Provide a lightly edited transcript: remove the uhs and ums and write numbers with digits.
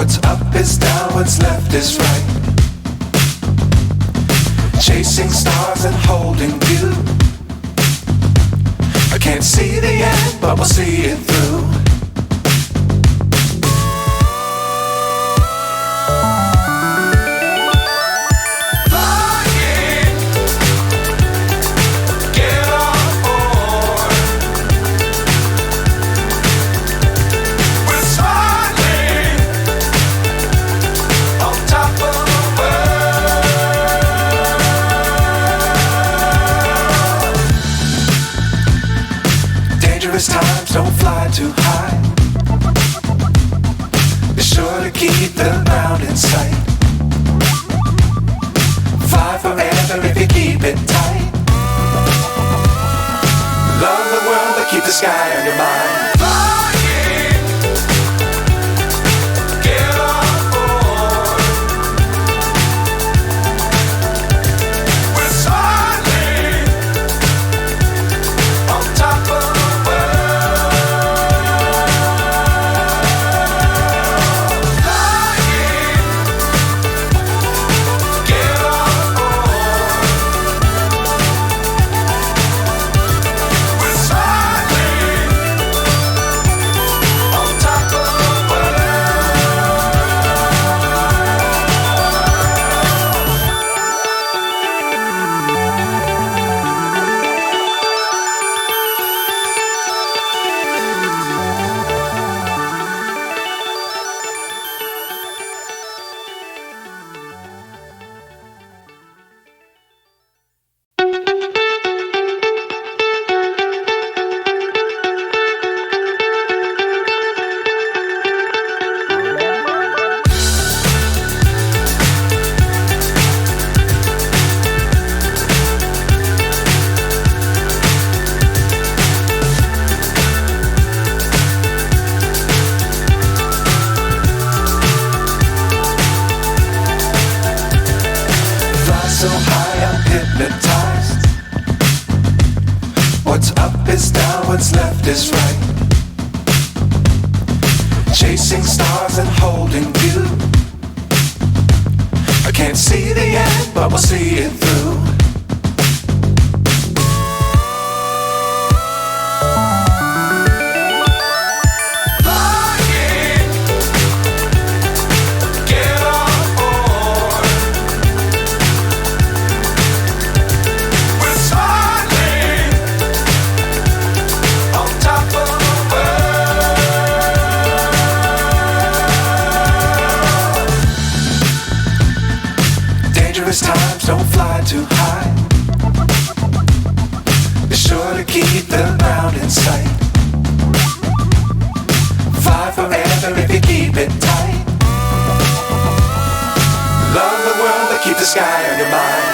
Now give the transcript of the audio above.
What's up is down, what's left is right. Chasing stars and holding you. I can't see the end, but we'll see it through. Times don't fly too high. Be sure to keep the ground in sight. Fly forever if you keep it tight. Love the world but keep the sky on your mind. So high I'm hypnotized. What's up is down, what's left is right. Chasing stars and holding you. I can't see the end, but we'll see it through. Times don't fly too high. Be sure to keep the ground in sight. Fly forever if you keep it tight. Love the world but keep the sky on your mind.